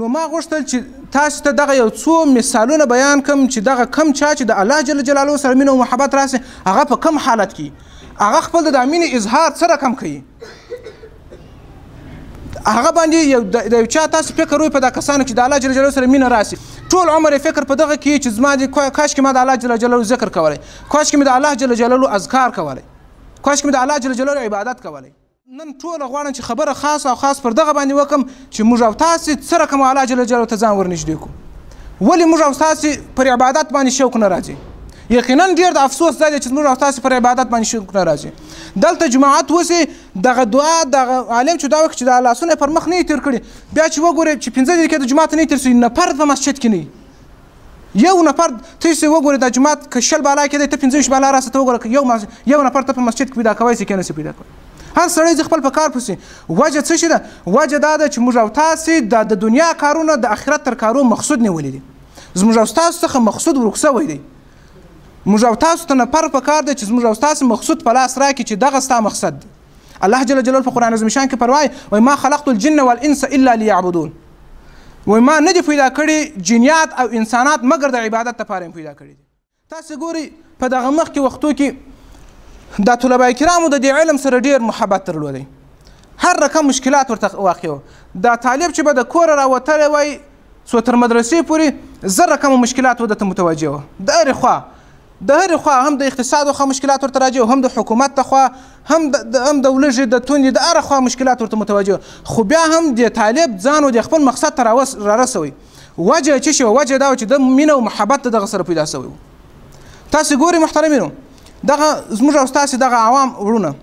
نو ما غوښتل چې تاسو ته دغه یو څو مثالونه بیان کړم چې دغه کم چا چې د الله جل جلاله سره مینه او محبت راسي هغه په کم حالت کې هغه خپل د مینې اظهار څه رقم کوي هغه باندې د یو چا تاسو فکر وکړئ په دا کسانو چې د الله جل جلاله سره مینه راسي ټول عمر یې فکر په دغه کې چې زما کاشکې ما د الله جل جلاله ذکر کولی کاشکې مې د الله جل جلاله اذکار کولی کاشکې مې د الله جل جلاله عبادت کولی نن ټوله غواړم چې خبره خاص او خاص پر دغه باندې وکړم چې موږ او تاسې څه رقم الله جل جلاله ته ځان ورنږدې کړو ولې موږ او تاسې پر عبادت باندې شوق نه راځي یقینا ډېر د افسوس دا دی چې موږ او تاسې پر عبادت باندې شوق نه راځي دلته جماعت اوسې دغه دعا دغه عالم چې دا وکړي چې د لاسونه پر مخ نه یې تېر کړي بیا چې وګورئ چې 15 دقیقې د جومات نه یې تېر شوي نفر په مسجد کې نه یو نفر ته یې وګورئ دا جومات که 20 بالا کې دی ته 15 بالا راسه ته وګوره یو نفر ته په مسجد کې پیدا کوی شي که نه شي پیدا کوی هر سړی خپل په کار پسې وجه څه شي ده وجه دا ده چې موږ او تاسې د دنیا کارونه د آخرت تر کارو مقصود نیولي دي زموږ او ستاسو څخه مقصود ورک شوی دی موږ او تاسو ته نفر په کار دی چې زموږ او ستاسو مقصود په لاس راکړي چې دغه ستا مقصد دی الله جل جلاله په قرآن عظیم شان کې فرمایي وایي ما خلقت الجن والانس الا لیعبدون وایي ما نه دي پیدا کړي جنیات او انسانات مګر د عبادت لپاره یې پیدا کړي دي تاسې ګورئ په دغه مخکې وختو کې دا طلبه کرامو د دې علم سره ډېر محبت درلودی هر رقم مشکلات ورته واقع وو دا طالب چې به د کوره راوتلی وای څو تر مدرسې پورې زر رقمه مشکلات ورته متوجه وه د هرې خوا هم د اقتصاد خوا مشکلات ورته راجع هم د حکومت ته خوا هم د لږې د توندې د هره خوا مشکلات ورته متوجه خو بیا هم د طالب ځان و د خپل مقصد ته رارسوي وجه چې شوه وجه دا و چې د مینه او محبت دغه سره پیدا سوی و تاسې ګورئ محترمینو دغه زموږ او ستاسې دغه عوام وروڼه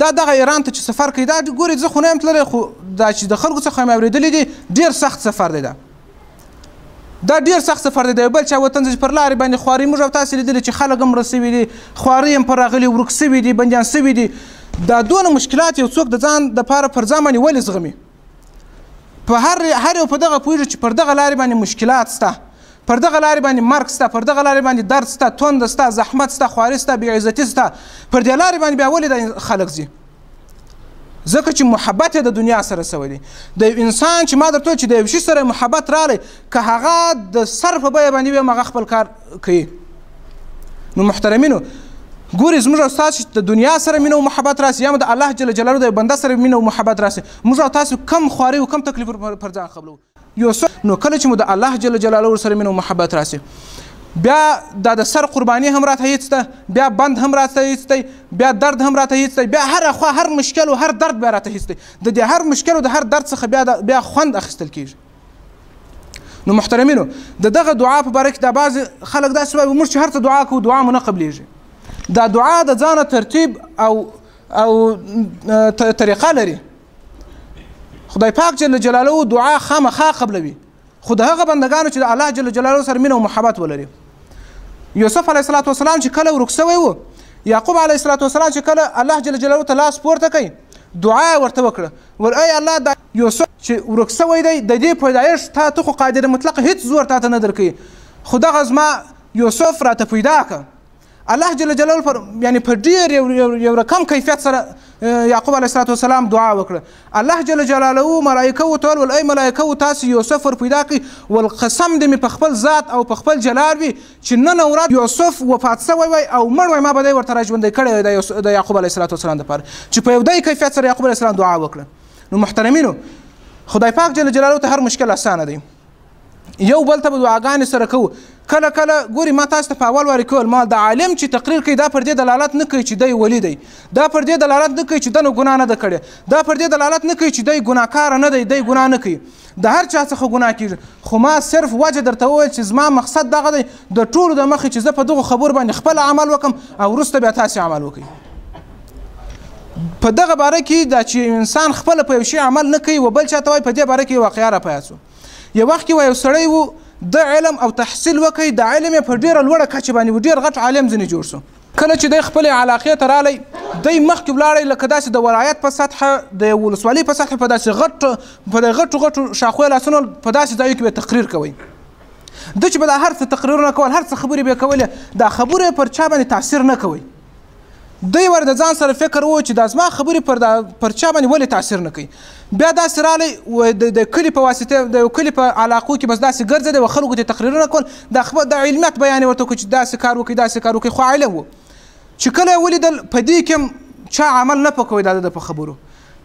دغه ایران ته چې سفر کوي دا ګورئ زه خو نه یم تللی خو دا چې د خلکو څخه مې اورېدلی دي ډېر سخت سفر دی دا ډېر سخت سفر دی د یو بل چا وطن پر لارې باندې خواري موږ او تاسې لیدلي چې خلک هم مړه سوي دي خواري هم پر راغلي ورک سوي دي بندیان سوي دي دا دونه مشکلات یو څوک د ځان دپاره پر ځان باندې ولې زغمي په هر یو په دغه پوهېږي چې پر دغه لارې باندې مشکلات شته پر دغه لارې باندې مرګ شته پر دغه لارې باندې درد شته تونده شته زحمت شته خواري شته بېعزتي شته پر دې لارې باندې بیا ولې د خلک ځي ځکه چې محبت یې د دنیا سره سوی دی د یو انسان چې ما درته چې د یو شي سره محبت راغلی که هغه د سر په بیه باندې وي هغه خپل کار کوي نو محترمینو ګورئ زموږ او ستاسو د دنیا سره مینه او محبت راسي یا د الله جل جلاله د بنده سره مینه او محبت راسي موږ او تاسو کم خواري او کم تکلیف پر ځان خبرو یو نو کله چې مو د الله جل جلاله سره مینه او محبت راسي بیا دا د سر قرباني هم راته هیڅ ده بیا بند هم راته هیڅ دی بیا درد هم راته هیڅ دی بیا هر خوا هر مشکل او هر درد بیا راته هیڅ دی د دې هر مشکل او د هر درد څخه بیا خوند اخیستل کیږي نو محترمینو د دغه دعا په باره کې دا بعضې خلک داسې وایي موږ چې هر څه دعا کوو دعا مو نه قبلیږي دا دعا د ځانه ترتیب او طریقه لري خدای پاک جل جلاله دعا خامخا قبلوي خو د هغه بندګانو چې د الله جل جلاله سره مینه او محبت ولري یوسف علیه السلام چې کله ورک سوی و یعقوب علیه السلام چې کله الله جل جلاله ته لاس پورته کوي دعا یې ورته وکړه ول ای الله دا یوسف چې ورک سوی دی د دې پیدایښت ته خو قادر مطلق هیڅ زور تا ته نه درکوي خو دغه زما یوسف راته پیدا کړه الله جل جلاله یعنی په ډېر یو رقم کیفیت سره یعقوب علیه السلام دعا وکړه الله جل جلاله ملایکه ورته وویل ای ملایکه تاسو یوسف ور پیدا کړئ والقسم دې مې په خپل ذات او په خپل جلال وي چې نن ورځ یوسف وفات سوی وی او مړ وی ما به دی ورته راژوندی کړی د یعقوب علیه السلام دپاره چې په یو دای کیفیت سره یعقوب علیه السلام دعا وکړه نو محترمینو خدای پاک جل جلاله ته هر مشکل اسانه دی یو بل ته به دعاګانې سره کوو کله کله ګوري ما تاسو ته په اول وارې کول ما د عالم چې تقریر کوي دا پر دې دلالت نه کوي چې دی ولی دی دا پر دې دلالت نه کوي چې دنه ګناه نه ده کړې دا پر دې دلالت نه کوي چې دی ګناهکاره نه دی دی ګناه نه کوي د هر چا څخه ګناه کېږي خو ما صرف وجه درته وویل چې زما مقصد دغه دی د ټولو د مخې چې زه په دغو خبرو باندې خپل عمل وکړم او وروسته بیا تاسې عمل وکړئ په دغه باره کې دا چې انسان خپله په یو شي عمل نه کوي و بل چا ته وایي په دې باره کې واقعه راپیدا سو یو وخت کې یو سړی و د علم او تحصیل وکړي د علم یې په ډېره لوړه کچه باندې و ډېر غټ عالم ځینې جوړ سو کله چې دی خپلې علاقې ته رالی دی مخکې ولاړی لکه داسې د ولایت په سطحه د ولسوالۍ په سطحه په داسې غټو شاخویو لاسونو په داسې ځایو کې به تقریر کوئ ده چې به دا هر څه تقریرونه کول هر څه خبرې به یې کولې دا خبرې پر چا باندې تاثیر نه کوي دوی ور د ځان سره فکر و چې دا زما خبرې پر چا باندې ولې تاثیر نه کوي. بیا داسې رالی د کلي په واسطه د یو کلي په علاقو کې بس داسې ګرځېدی و خلکو ته تقریرونه کول د علمیت بیان یې ورته وکړو چې داسې کار وکړي داسې کار وکړي، خو علم و. چې کله یې ولیدل په دې کې چا عمل نه پکوي د په خبرو،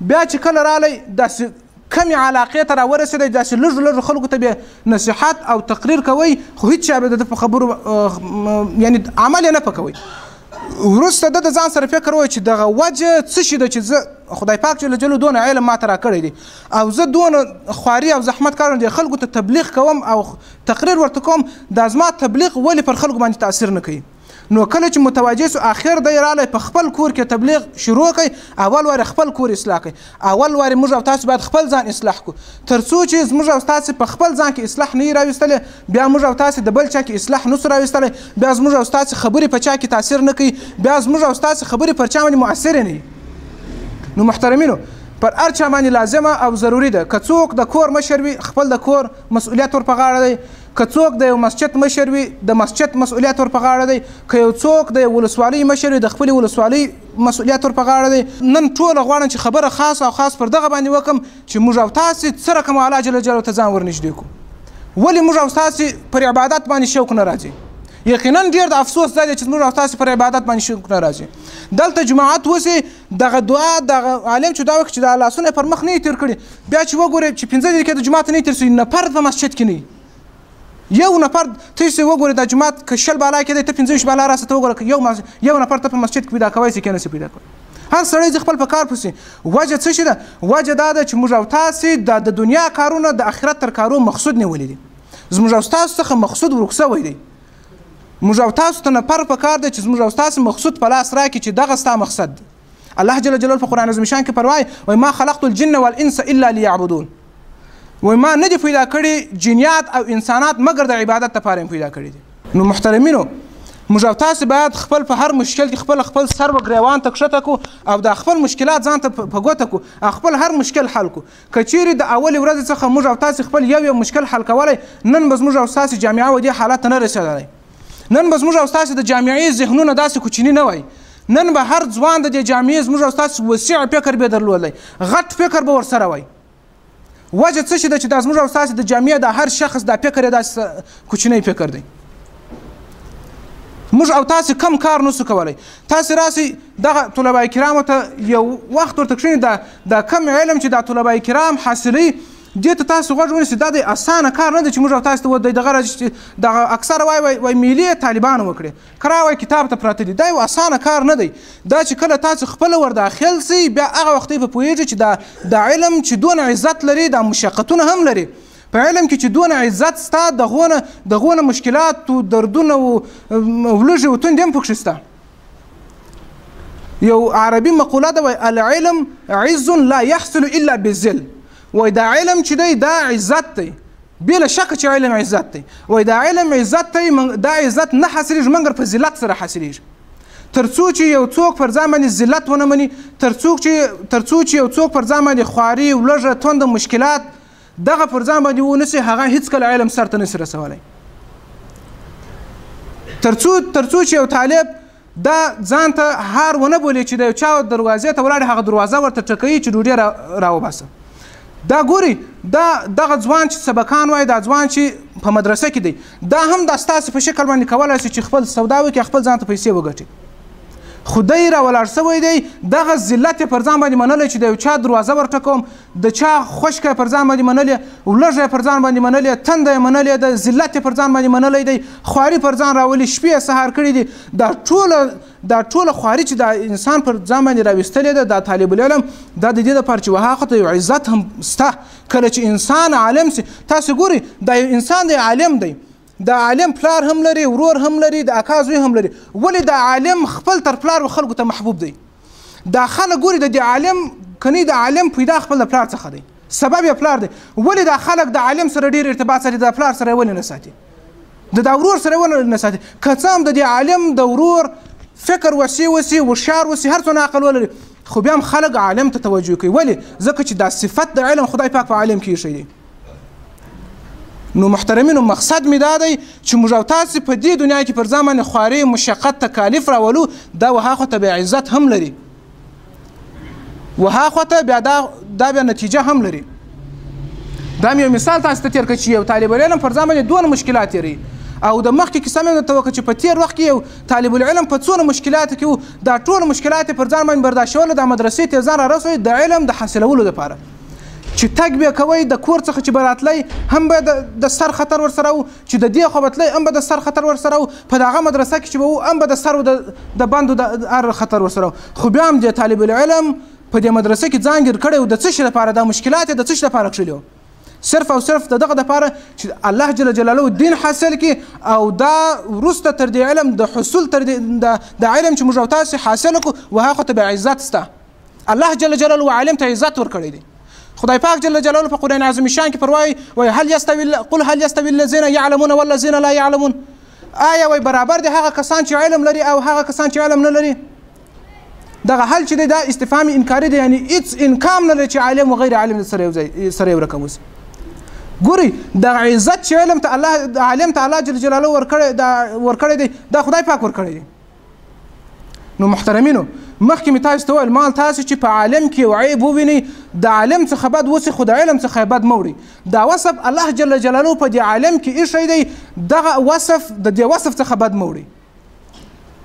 بیا چې کله رالی داسې کمې علاقې ته راورسېدی، داسې لږو لږو خلکو ته بیا نصیحت او تقریر کوئ، خو هېڅ چا به د په خبرو یعنې عمل یې نه پکوئ. وروسته د ځان سره فکر وایي چې دغه وجه څه شي ده چې زه خدای پاک جل جلاله دونه علم ماته راکړی دی او زه دونه خواري او زحمت کار دی خلکو ته تبلیغ کوم او تقریر ورته کوم، دا زما تبلیغ ولې پر خلکو باندې تاثیر نه کوي. نو کله چې متوجه سو اخر دی رالی په خپل کور کې تبلیغ شروع کړي، اول وارې خپل کور اصلاح کړي، اول وارې موږ او تاسو باید خپل ځان اصلاح کړو. تر څو چې موږ او تاسو په خپل ځان کې اصلاح نه یې راویستلی، بیا موږ او تاسو د بل چا کې اصلاح نه سو راویستلی، بیا زموږ او تاسو خبرې په چا کې تاثیر نه کوي، بیا زموږ او تاسو خبرې پر چا باندې مؤثرې نه وي. نو محترمینو، پر هر چا باندې لازمه او ضروري ده که څوک د کور مشر وي خپل د کور مسؤلیت ور په غاړه دی، که څوک د یو مسجد مشر وي د مسجد مسؤلیت ور په غاړه دی، که یو څوک د یو ولسوالۍ مشر وي د خپلې ولسوالۍ مسؤلیت ور په غاړه دی. نن ټوله غواړم چې خبره خاص او خاص پر دغه باندې وکړم چې موږ او تاسې څه رقم الله جل جلاله ته ځان ورنږدې کړو. ولې موږ او تاسې پر عبادت باندې شوق نه راځي؟ یقینا ډېر د افسوس دا دی چې موږ او تاسې پر عبادت باندې شوق نه راځي. دلته جماعت وسي دغه دعا دغه عالم چې دا وکړي چې د لاسونه پر مخ نه یې تېر کړي، بیا چې وګورئ چې 15 دقیقې د جماعت نه یې تېر سوي، نفر په مسجد کې نه یو نفر. تاسو وګورئ دا جماعت که 20 بالا کې دی ته 15 بالا راسه ته وګوره یو نفر ته په مسجد کې پیدا کوی چې کنه پیدا کوي. هر سړی خپل په کار پسې. وجه څه شي ده؟ وجه دا ده چې موږ او تاسې د دنیا کارونه د آخرت تر کارو مقصود نیولي دي. زموږ او تاسو څخه مقصود ورک سوی دی. موږ او تاسو ته نفر په کار دی چې زموږ او تاسو مقصود په لاس راکړي چې دغه ستا مقصد دی. الله جل جلاله په قرآن عظیم شان کې فرمایي وایي ما خلقت الجن والانس الا لیعبدون، وایي ما نه دي پیدا کړي جنیات او انسانات مګر د عبادت لپاره پیدا کړي دي. نو محترمینو، موږ او تاسو باید خپل په هر مشکل کې خپل سر و ګریوان ته کښته کړو او د خپل مشکلات ځان ته په ګوته کړو، خپل هر مشکل حل کړو. که چیرې د اولې ورځې څخه موږ او تاسو خپل یو مشکل حل کولی، نن به زموږ او تاسو جامعه و دې حالت ته نه رسېدلی. نن به زموږ او تاسو د جامعې ذهنونه داسې کوچني نه وای. نن به هر ځوان د دې جامعې زموږ او تاسو وسیع فکر به درلودلی، غټ فکر به ورسره وای. وجه څه شي ده چې دا زموږ او تاسو د جامعې د هر شخص دا فکر یې داسې کوچنی فکر دی. موږ او تاسو کم کار نسو کولی. تاسو راسئ دغه طلبه کرامو ته یو وخت ورته کښېنئ دا کم علم چې دا طلبه کرام حاصلوي دې ته تاسو غوږ ونیسئ. دا د اسانه کار نه دی چې موږ او تاسو ته دغه راځي چې دغه اکثره وایي ملي طالبانو وکړي، کرا وایي کتاب ته پراته دي. دا یو اسانه کار نه دی. دا چې کله تاسو خپله ور داخل سئ بیا هغه وخت به پوهېږئ چې دا علم چې دونه عزت لري دا مشقتونه هم لري. په علم کې چې دونه عزت ستا دغونه مشکلات و دردونه و لږې و توندې هم پکښې سته. یو عربي مقوله ده وایي العلم عز لا يحصل الا بالذل. وای دا علم چې دی دا عزت دی، بې له شکه چې علم عزت دی. وای دا علم عزت دی، دا عزت نه حاصلېږي مګر په ذلت سره حاصلېږي. تر څو چې یو څوک پر ځان باندې ذلت ونه مني، تر څو چې یو څوک پر ځان باندې خواري لږه تونده مشکلات دغه پر ځان باندې ونیسي، هغه هېڅکله علم سر ته نسي رسولی. تر څو چې یو طالب دا ځان ته هار ونه بولي چې د یو چا دروازې ته ولاړې هغه دروازه ورته ټکوي چې ډوډۍ راوباسه. دا ګوري دغه ځوان چې سبقان وایي، دا ځوان چې په مدرسه کې دی، دا هم دا ستاسې په شکل باندې کولی شي چې خپل سودا وکړي، خپل ځان ته پیسې وګټي. خو دی راولاړ سوی دی، دغه ذلت یې پر ځان باندې منلی چې د یو چا دروازه ورټکوم، د چا خوشکه یې پر ځان باندې منلې، لږه یې پر ځان باندې منلې، تنده یې منلې ده، ذلت یې پر ځان باندې منلی دی، خواري پر ځان راولي، شپې یې سهار کړي دي. دا ټوله خواري چې دا انسان پر ځان باندې راویستلې ده، دا طالب العلم دا د دې دپاره چې هغه ته یو عزت هم سته. کله چې انسان عالم سي، تاسو ګورئ دا یو انسان دی عالم دی، دا عالم پلار هم لري، ورور هم لري، د اکا زوی هم لري، ولې دا عالم خپل تر پلار و خلکو ته محبوب دی. دا خلک ګوري د دې عالم کنی د عالم پیدا خپل د پلار څخه دی، سبب یې پلار دی. ولې دا خلک د عالم سره ډېر ارتباط ساتي، د پلار سره ولې نه ساتي، د ورور سره ولې نه ساتي؟ که څه هم د دې عالم د ورور فکر وسیع وسي، هوښیار وسي، هر څونه عقل ولري، خو بیا هم خلک عالم ته توجه کوي. ولې؟ ځکه چې دا صفت د علم خدای پاک په عالم کې ایښی دی. نو محترمینو مقصد مې دا دی چې موږ او تاسې په دې دنیا کې پر ځان باندې خواري مشقت تکالیف راولو دا وها خواته بیا عزت هم لري وها خواته بیا دا بیا نتیجه هم لري. دا مې یو مثال تاسو ته تېر کړ چې یو طالب العلم پر ځان باندې دونه مشکلات تېروي او د مخکې کیسه مې درته وکړه چې په تېر وخت کې یو طالب العلم په څونه مشکلاتو کې و دا ټول مشکلات یې پر ځان باندې برداشتول د مدرسې ته ځان رارسوي د علم د حاصلولو دپاره چې تګ به کوئ د کور څخه چې به راتلی هم به د سر خطر ورسره و چې د دې خوا به تلی هم به د سر خطر ورسره و په دغه مدرسه کې چې به و هم به د سر و د بندو د هر خطر ورسره و خو بیا هم د طالب العلم په دې مدرسه کې ځان ګیر کړی و د څه شي لپاره دا مشکلات یې د څه شي لپاره کښلي و صرف او صرف د دغه دپاره چې الله جل جلاله دین حاصل کړي او دا وروسته تر دې علم د حصول تر د علم چې موږ او تاسې حاصل کړو وهغه خو ته به عزت سته الله جل جلاله عالم ته عزت ورکړی دی. خدای پاک جل جلاله په قرآن عظیم شان کې پروایي وایي قل هل يستوي الذين يعلمون والذين لا يعلمون آیا وایي برابر دي هغه کسان چې علم لري او هغه کسان چې علم نه لري. دغه حل چې دی دا استفهام انکاري دی یعنی هېڅ امکان نه لري چې عالم و غیر عالم سره یو رقم وسي. ګوري دغه عزت چې علم ته الله عالم ته الله جل جلاله ورکړی دی دا خدای پاک ورکړی دی. نو محترمینو مخکې مې تاسو ته وویل مال تاسو چې په عالم کې یو عیب ووینئ د عالم څخه بد وسي خو د علم څخه بد مه وړئ. دا وصف الله جل جلاله په دې عالم کې ایښی دی دغه وصف د دې وصف څخه بد مه وړئ.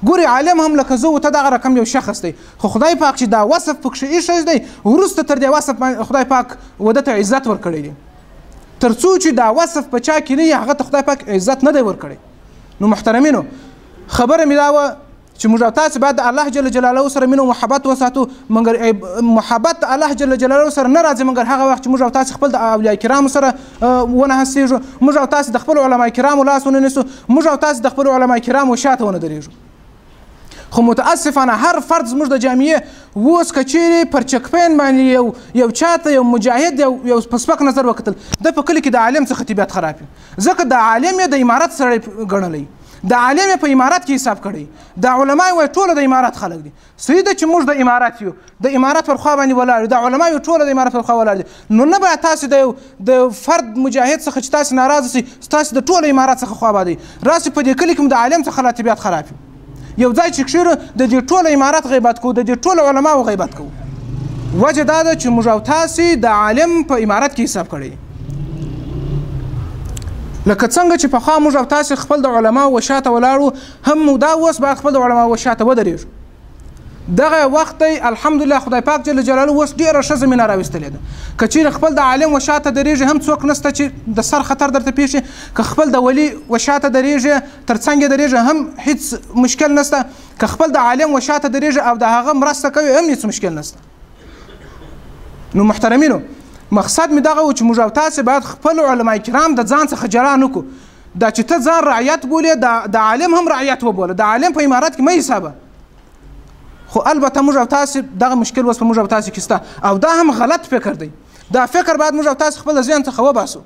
ګوري عالم هم لکه زه و ته دغه رقم یو شخص دی خو خدای پاک چې دا وصف پکښې ایښی دی وروسته تر دې وصف خدای پاک وده ته عزت ورکړی دی تر څو چې دا وصف په چا کې نه وي هغه ته خدای پاک عزت نه دی ورکړی. نو محترمینو خبره مې دا وه چې موږ او تاسې باید د الله جل جلاله سره مینه و محبت وساتو مګر محبت الله جل جلاله سره نه راځي مګر هغه وخت چې موږ او تاسې خپل د اولیاء کرامو سره ونه هسېږو موږ او تاسې د خپلو علما کرامو لاس ونه نیسو موږ او تاسې د خپلو علما کرامو شاته ونه درېږو. خو متاسفانه هر فرد زموږ د جامعې اوس که چیرې پر چکپین باندې یو چاته یو مجاهد یو په سپک نظر وکتل د په کلي کې د عالم څخه طبیعت خراب وي ځکه د عالم یې د امارت سړی ګڼلی د عالم یې په امارت کې حساب کړی د علما وایي ټوله د امارت خلک دي صحیح ده چې موږ د امارت یو د امارت پر خوا باندې ولاړ یو د علما یو ټوله د امارت پر خوا ولاړ دي نو نه باید تاسې د فرد مجاهد څخه چې تاسې ناراضه سئ تاسې د ټوله امارت څخه خوا بادئ راسئ په دې کلي کې د عالم څخه لا طبیعت خراب وي یو ځای چې کښېره د دې ټوله امارت غیبت کوو د دې ټوله علماو غیبت کوو وجه دا ده چې موږ او تاسې د عالم په امارت کې حساب کړی لکه څنګه چې پخوا موږ او تاسې خپل د علماو وشاته ولاړو هم دا اوس باید خپل د علماو وشاته ودرېږو. دغه وخت دی الحمدلله خدای پاک جل جلاله اوس ډېره ښه زمینه راویستلې ده که چیرې خپل د عالم وشاته درېږي هم څوک نشته چې د سر خطر درته پیښي که خپل د ولی وشاته درېږي تر څنګ یې درېږي هم هېڅ مشکل نشته که خپل د عالم وشاته درېږي او د هغه مرسته کوي هم هېڅ مشکل نشته. نو محترمینو مقصد مې دغه و چې موږ او تاسې باید خپل علما کرام د ځان څخه جلا نه کړو دا چې ته ځان رعیت بولې د عالم هم رعیت وبوله د عالم په امارت کې مه حسابه خو البته موږ او تاسې دغه مشکل اوس په موږ او تاسې کې شته او دا هم غلط فکر دی دا فکر باید موږ او تاسې خپل ذهن څخه وباسو